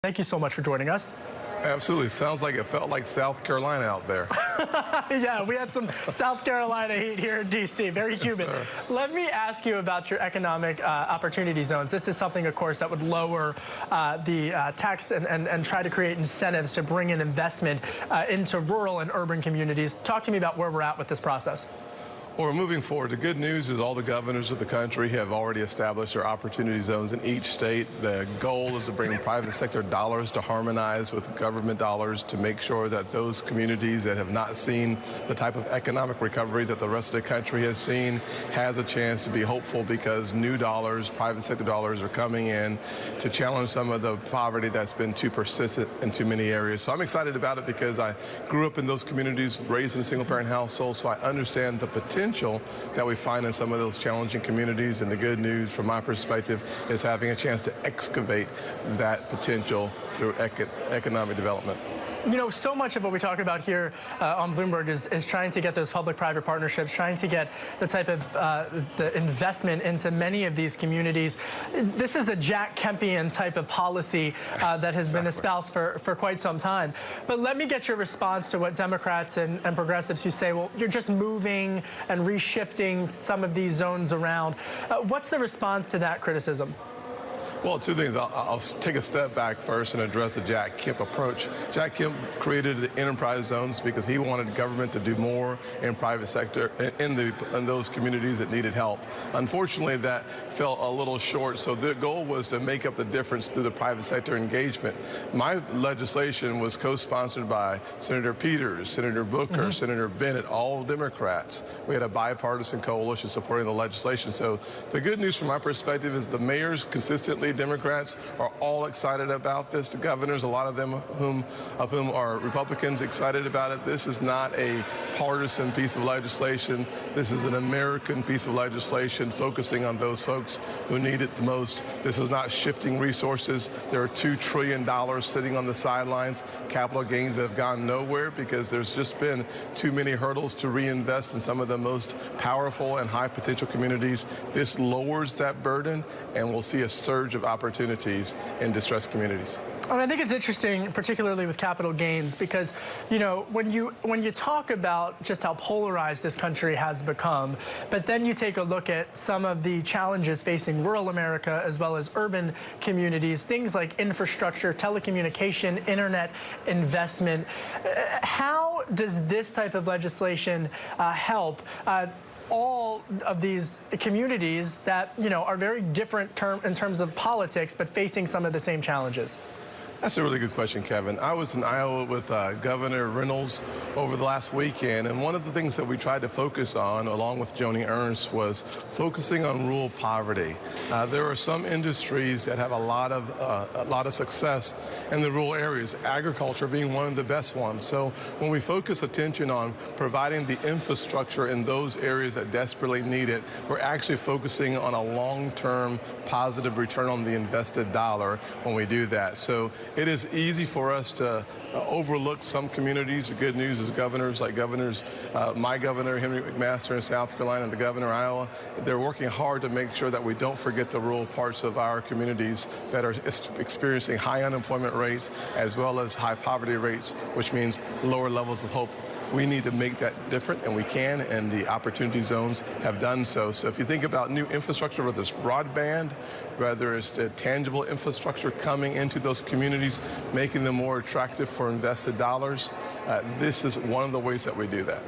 Thank you so much for joining us. Absolutely. Sounds like it felt like South Carolina out there. Yeah, we had some South Carolina heat here in D.C. Very humid. Yes, let me ask you about your economic opportunity zones. This is something, of course, that would lower the tax and try to create incentives to bring in investment into rural and urban communities. Talk to me about where we're at with this process. Well, we're moving forward. The good news is all the governors of the country have already established their opportunity zones in each state. The goal is to bring private sector dollars to harmonize with government dollars to make sure that those communities that have not seen the type of economic recovery that the rest of the country has seen has a chance to be hopeful, because new dollars, private sector dollars, are coming in to challenge some of the poverty that's been too persistent in too many areas. So I'm excited about it because I grew up in those communities, raised in a single-parent household, so I understand the potential that we find in some of those challenging communities. And the good news from my perspective is having a chance to excavate that potential through economic development. You know, so much of what we talk about here on Bloomberg is trying to get those public-private partnerships, trying to get the type of the investment into many of these communities. This is a Jack Kempian type of policy that has been espoused for quite some time. But let me get your response to what Democrats and progressives who say, well, you're just moving and reshifting some of these zones around. What's the response to that criticism? Well, two things. I'll take a step back first and address the Jack Kemp approach. Jack Kemp created the enterprise zones because he wanted government to do more in private sector in those communities that needed help. Unfortunately, that fell a little short, so the goal was to make up the difference through the private sector engagement. My legislation was co-sponsored by Senator Peters, Senator Booker, Senator Bennett, all Democrats. We had a bipartisan coalition supporting the legislation. So the good news from my perspective is the mayors consistently Democrats are all excited about this. The governors, a lot of them of whom are Republicans, excited about it. This is not a partisan piece of legislation. This is an American piece of legislation focusing on those folks who need it the most. This is not shifting resources. There are $2 trillion sitting on the sidelines, capital gains that have gone nowhere because there's just been too many hurdles to reinvest in some of the most powerful and high potential communities. This lowers that burden, and we'll see a surge of opportunities in distressed communities. And I think it's interesting, particularly with capital gains, because, you know, when you talk about just how polarized this country has become, but then you take a look at some of the challenges facing rural America as well as urban communities, things like infrastructure, telecommunication, internet investment. How does this type of legislation help all of these communities that, you know, are very different in terms of politics, but facing some of the same challenges? That's a really good question, Kevin. I was in Iowa with Governor Reynolds over the last weekend, and one of the things that we tried to focus on, along with Joni Ernst, was focusing on rural poverty. There are some industries that have a lot of success in the rural areas, agriculture being one of the best ones. So when we focus attention on providing the infrastructure in those areas that desperately need it, we're actually focusing on a long-term positive return on the invested dollar when we do that. So it is easy for us to overlook some communities. The good news is governors like my governor, Henry McMaster in South Carolina, and the governor of Iowa, they're working hard to make sure that we don't forget the rural parts of our communities that are experiencing high unemployment rates as well as high poverty rates, which means lower levels of hope. We need to make that different, and we can, and the opportunity zones have done so. So if you think about new infrastructure, whether it's broadband, whether it's the tangible infrastructure coming into those communities, making them more attractive for invested dollars, this is one of the ways that we do that.